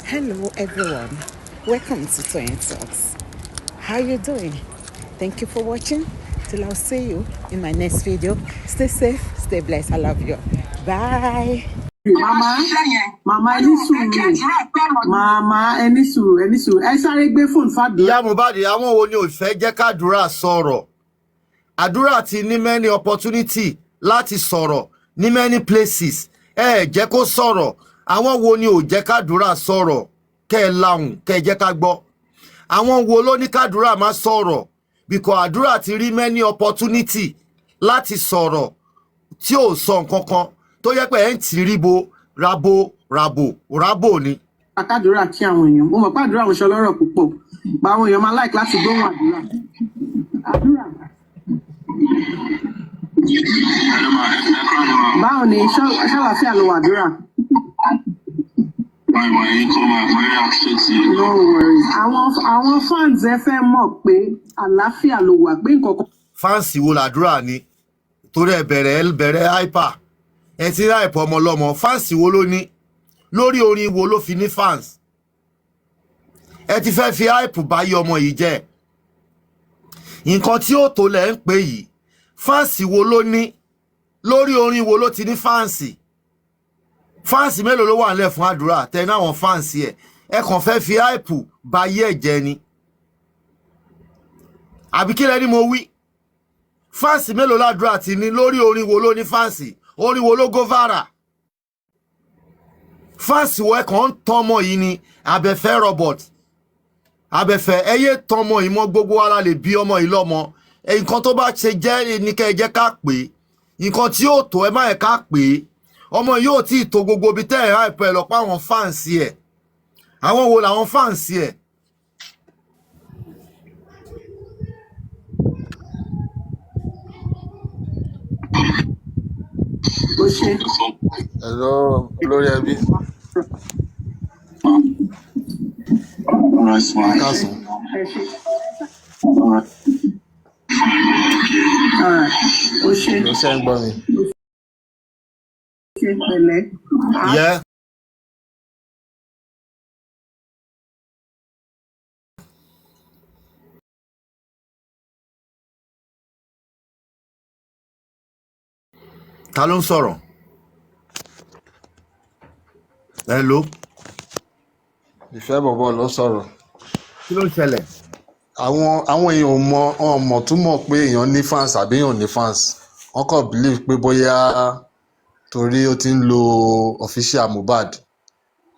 Hello everyone, welcome to Toyeen Talks. How you doing? Thank you for watching. Till I'll see you in my next video. Stay safe, stay blessed. I love you. Bye. Mama, ẹni sùúrù. Mama, ẹni sùúrù. Ẹ sáré gbé fóònù fàdúrà. Iya Mohbad, àwọn wo ni ò fẹ́ jẹ́ k'Adura sọ̀rọ̀? Adura ti ní many opportunity láti sọ̀rọ̀ ní many places. Jẹ́ kó sọ̀rọ̀. Àwọn wo ni ò jẹ́ k'Adura sọ̀rọ̀? Kẹ́ ẹ lahùn, kẹ́ ẹ jẹ́ ká gbọ́. Àwọn wo ló ní k'Adura má sọ̀rọ̀? Because Adura ti rí many opportunity láti sọ̀rọ̀ tí ò sọ nǹkan kan tó yẹ pé ẹ̀ ń tì ríbo rabo ni. Àkàdúrà kí àwọn èèyàn. Mo mọ̀ pé àdúrà wọn ṣe ọlọ́rọ̀ púpọ̀. Bá àwọn èèyàn máa like láti gbóhùn àdúrà. Àdúrà. Báwo ni ṣàlàáfíà ló wà àdúrà? No worries. Àwọn fans ẹ fẹ́ mọ̀ pé àlàáfíà ló wà pé nǹkan kan. Fans wo l'Adura ni? Torí ẹ bẹ̀rẹ̀ hyper. Ẹ ti rí hyper ọmọ lọ́mọ. Fans wo ló ní? Lórí orin wo ló fi ní fans? Ẹ ti fẹ́ fi hype báyé ọmọ yìí jẹ́. Nǹkan tí ó tó lẹ̀ ń pè yìí. Fans wo ló ní? Lórí orin wo ló ti ní fans? Fans mélòó ló wà nílẹ̀ fún Adura? Tẹ́ ní àwọn fans ẹ̀. Ẹ kàn fẹ́ fi hype báyé ẹ̀ jẹ́ ni. Àbí kí lẹ́ni mo wí? Fans mélòó l'Adura ti ní? Lórí orin wo ló ní fans? Orin wo ló go viral? Fans wo ẹ kàn ń tọmọ yìí ni abẹ́fẹ́ robot. Abẹ́fẹ́ ẹyẹ tọmọ yìí mọ́ gbogbo ara lè bí ọmọ yìí lọ́mọ. Nǹkan tó bá ṣe jẹ́ ní kẹ́ ẹ jẹ́ ká pè. Nǹkan tí ó tó ẹ má yẹ ká pè. Ọmọ yìí ò tí ì tó gbogbo bí tẹ́ ẹ̀ hype ẹ lọ pa àwọn fans ẹ̀. Àwọn wo làwọn fans ẹ̀? Hello, Olori Ebi. Cousin. You saying about me? Yeah. Ta ló ń sọ̀rọ̀? Hello. Ìfẹ́ bọ̀bọ̀ ló sọ̀rọ̀. Kí ló ń ṣẹlẹ̀? Àwọn èèyàn mọ̀ túmọ̀ pé èèyàn ní fans àbí èèyàn ní fans. Wọ́n kàn believe pé bóyá torí ó ti ń lo official Mohbad.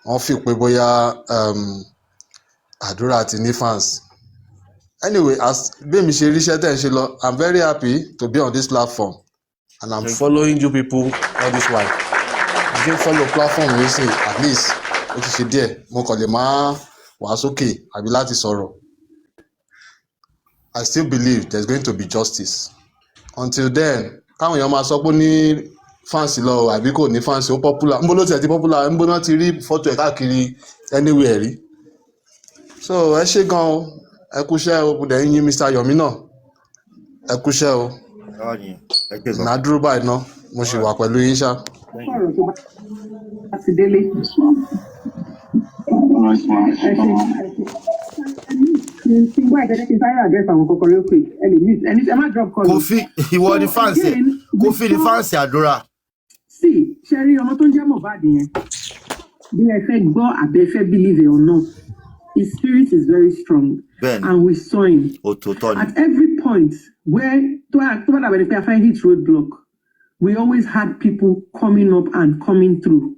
Wọ́n fi pé bóyá Adura ti ní fans. Anyway, as bí mi ṣe ríṣẹ́ tẹ̀ ń ṣe lọ, I'm very happy to be on this platform. And I'm following you people all this while. I think follow platform yìí sí at least ó ti ṣe díẹ̀. Mo kàn lè máa wà sókè àbí láti sọ̀rọ̀. I still believe there's going to be justice. Until then, káwọn èèyàn máa sọ pé ó ní fans lọ àbí kò ní fans ó popular. Nbó ló tiẹ̀ ti popular, nbó náà ti rí fọ́tò ẹ̀ káàkiri anywhere rí. So ẹ ṣé gan o, ẹ kúṣẹ́ o, dẹ̀ ń yín Mr. Yomi náà. Ẹ kúṣẹ́ o. Nà dúró báyìí ná, mo ṣì wà pẹ̀lú yín ṣá. Kofi, ìwọ ni fans ẹ̀. Kofi ni fans Adura. Sí, ṣe rí ọmọ tó ń jẹ́ Mohbad yẹn. Bí ẹ fẹ́ gbọ́ àbẹ́ fẹ́ believe it or not, his spirit is very strong. Ben. And we saw him. At every point where I find it roadblock, we always had people coming up and coming through.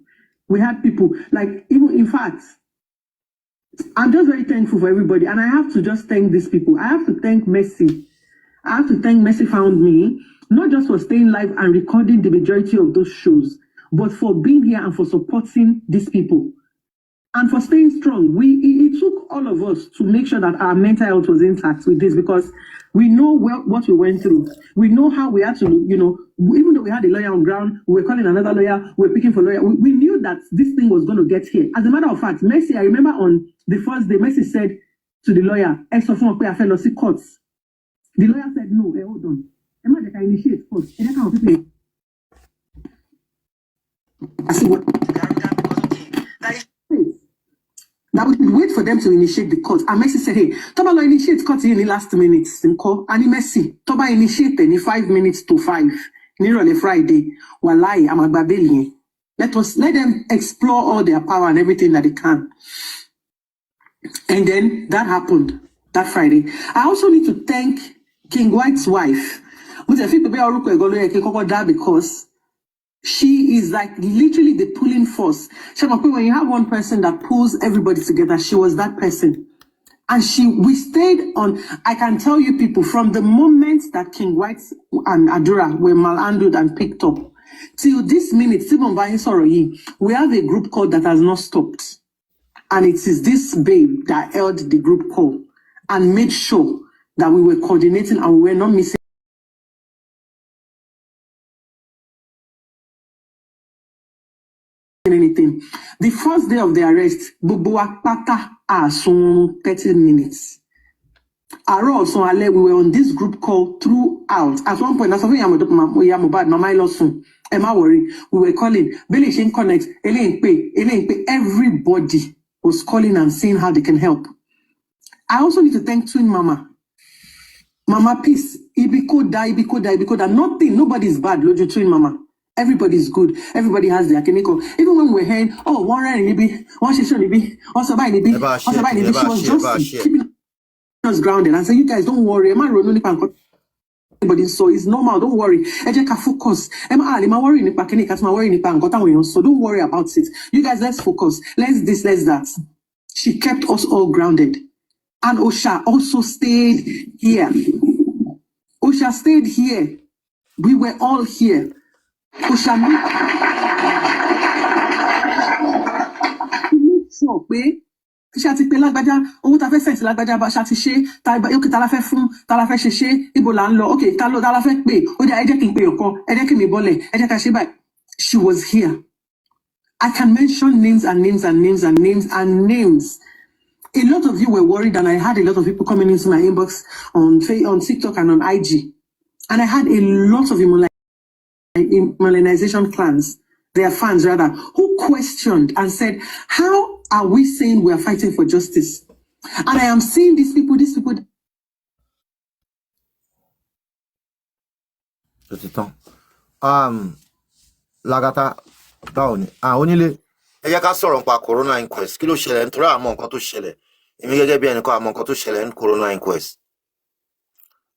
We had people like, even in fact, I'm just very thankful for everybody, and I have to just thank these people. I have to thank Mercy. I have to thank Mercy Found Me, not just for staying live and recording the majority of those shows, but for being here and for supporting these people. And for staying strong. It took all of us to make sure that our mental health was intact with this, because we know what we went through. We know how we had to, even though we had a lawyer on ground, we were calling another lawyer, we were picking for lawyer. We knew that this thing was going to get here. As a matter of fact, Mercy, I remember on the first day, Mercy said to the lawyer, courts. The lawyer said, no, hold on. I'm not going to initiate courts. I see what that we should wait for them to initiate the court. And Messi said, hey, Toba lo initiate court in the last minutes. And Messi, Toba initiate in 5 minutes to 5. Nearly Friday. Wallahi, I'm a babeli. Let them explore all their power and everything that they can. And then that happened that Friday. I also need to thank King White's wife. Because she is like literally the pulling force. When you have one person that pulls everybody together, she was that person. And we stayed on, I can tell you people, from the moment that King White and Adura were malhandled and picked up, till this minute, we have a group call that has not stopped. And it is this babe that held the group call and made sure that we were coordinating and we were not missing anything. The first day of the arrest, Bubuwa Pata 30 minutes. We were on this group call throughout. At one point, Iya Mohbad, Mama Ilosun, Emma worry. We were calling. Billy Shane Connect, Elaine Pay. Everybody was calling and seeing how they can help. I also need to thank Twin Mama. Mama Peace. Ibikoda. Nothing. Nobody's bad. Lojo Twin Mama. Everybody's good. Everybody has their clinical. Even when we're hearing, oh, one run in Ibi, one session in Ibi, one survive in Ibi, one survive in Ibi, she was just keeping us grounded and say, you guys don't worry. Everybody, so it's normal. Don't worry. Focus. So don't worry about it. You guys, let's focus. Let's this, let's that. She kept us all grounded. And Osha also stayed here. Osha stayed here. We were all here. Osha made sure, ṣe àti pé lágbájá owó ta fẹ́ sẹ̀ǹtì lágbájá bá ṣe àti ṣe òkè ta la fẹ́ fún ta la fẹ́ ṣe ibo là ń lọ òkè ta la fẹ́ pè ó dá ẹ jẹ́ kí n pè ọ̀kan ẹ jẹ́ kí mi bọ́lẹ̀ ẹ jẹ́ ká ṣe báyìí. She was here. I can mention names and names and names and names and names. A lot of you were worried, and I had a lot of people coming into my inbox on TikTok and on IG, and I had a lot of immunization clans, their fans rather, who questioned and said, how are we saying we are fighting for justice? And I am seeing these people. Lagata, báwo ni? Onílé, ẹ jẹ́ ká sọ̀rọ̀ nípa corona inquest. Kí ló ṣẹlẹ̀? Nítorí àmọ́ nǹkan tó ṣẹlẹ̀. Èmi gẹ́gẹ́ bí ẹnìkan àmọ́ nǹkan tó ṣẹlẹ̀ ní corona inquest.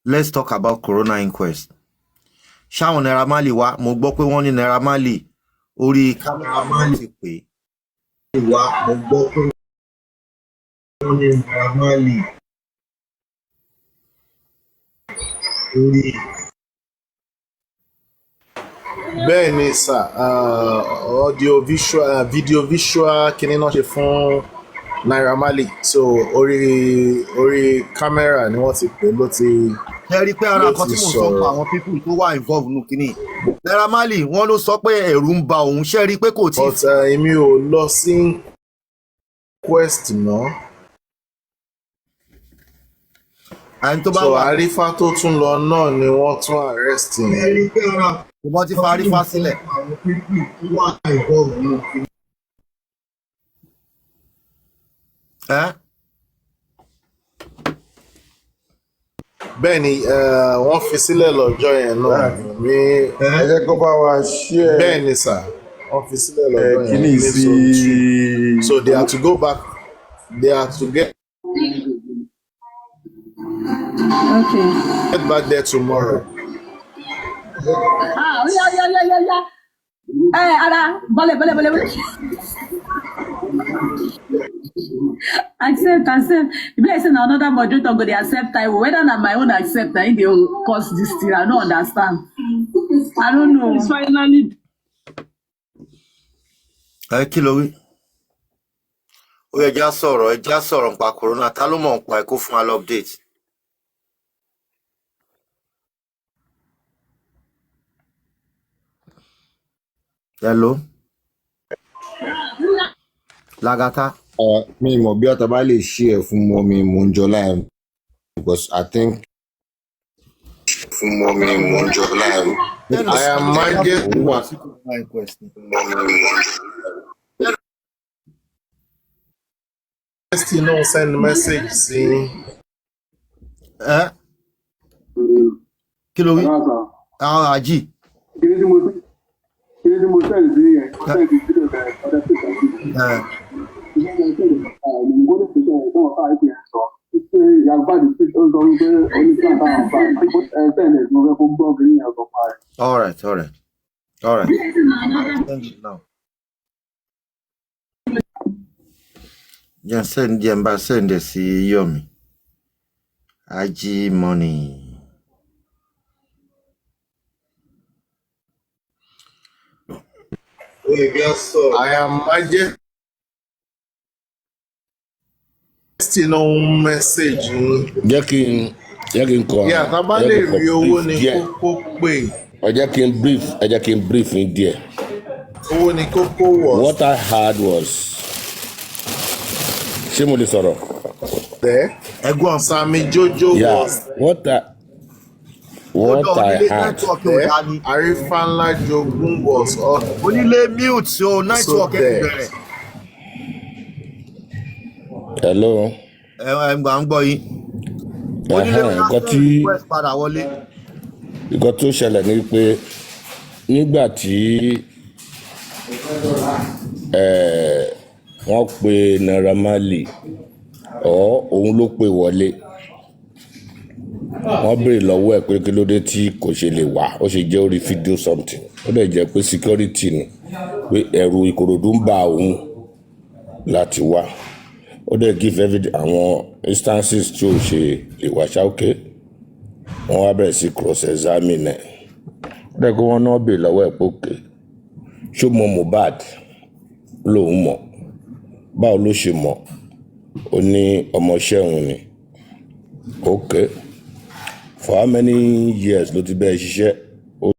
Let's talk about corona inquest. Ṣáwọn Naira Marley wá, mo gbọ́ pé wọ́n ní Naira Marley orí kámẹ́rà máa ti pè. Wá, mo gbọ́ pé wọ́n ní Naira Marley orí. bẹ́ẹ̀ ni sà, audio visual video visual kìíní náà ṣe fún Naira Marley, so orí kámẹ́rà ni wọ́n ti pè ló ti. Ẹ rí pé ara kan tí mo sọ fún àwọn people tó wà involved nù kíní. Naira Marley wọ́n ló sọ pé ẹ̀rù ń ba òun, ṣe rí pé kò tí. But èmi ò lọ sí quest náà. So àrífà tó tún lọ náà ni wọ́n tún arrest ni. Ẹ rí pé ara wọ́n ti fa àrífà sílẹ̀. Àwọn people tó wà involved nù kíní. Bẹ́ẹ̀ ni wọ́n fi sílẹ̀ lọ́jọ́ yẹn náà ní. Ẹ jẹ́ kó bá wa ṣí ẹ̀. Bẹ́ẹ̀ ni sà, wọ́n fi sílẹ̀ lọ́jọ́ yẹn kíní sí. So they have to go back, they have to get back there tomorrow. Ara, bọ́lẹ̀. Accept. If I say another moderator go dey accept I will. Whether na my own accept, I dey cause this thing. I don't understand. I don't know. It's finally. Kí ló wí? Ó yẹ já sọ̀rọ̀ nípa corona. Ta ló mọ̀ nípa ẹ̀ kó fún wa update. Hello. Lagata. Mi mọ̀ bí ọ̀tá bá lè ṣí ẹ̀ fún mọ́mí Monjola, because I think fún mọ́mí Monjola. I am minded. Still no send message saying kí ló wí àwọn àjì all right send it now. Just send the sí Yomi. Aji money. I am majesty no message. Jẹ́ kí n kọ Yeah, tá bá lè rí owó ní kókó pé. Jẹ́ kí n brief ní díẹ̀. Owó ní kókó was. What I had was ṣé mo lè sọ̀rọ̀? Ẹ̀gbọ́n Sami Jojo was. What I had. Arifanla Jogun was. Onílé mute so network bẹ̀rẹ̀. Hello. I'm gbọ́ yín. Onílé request padà wọlé. Nǹkan tó ṣẹlẹ̀ ni pé nígbà tí wọ́n pe Naira Marley òun ló pè wọlé wọ́n béèrè lọ́wọ́ ẹ̀ pé kí ló dé tí kò ṣe lè wá ó ṣe jẹ́ orí fídíò something ó dẹ̀ jẹ́ pé security ni pé ẹ̀rù Ìkòròdú ń bà òun láti wá ó dẹ̀ give evidence àwọn instances tí ó ṣe lè wá ṣáókè wọ́n wá bẹ̀rẹ̀ sí cross examine ẹ̀ ó dẹ̀ kó wọ́n náà béèrè lọ́wọ́ ẹ̀ pé òkè ṣó mọ Mohbad lòun mọ̀ báwo ló ṣe mọ̀ ó ní ọmọọṣẹ́ òun ni okay for how many years ló ti bẹ́ẹ̀ ṣiṣẹ́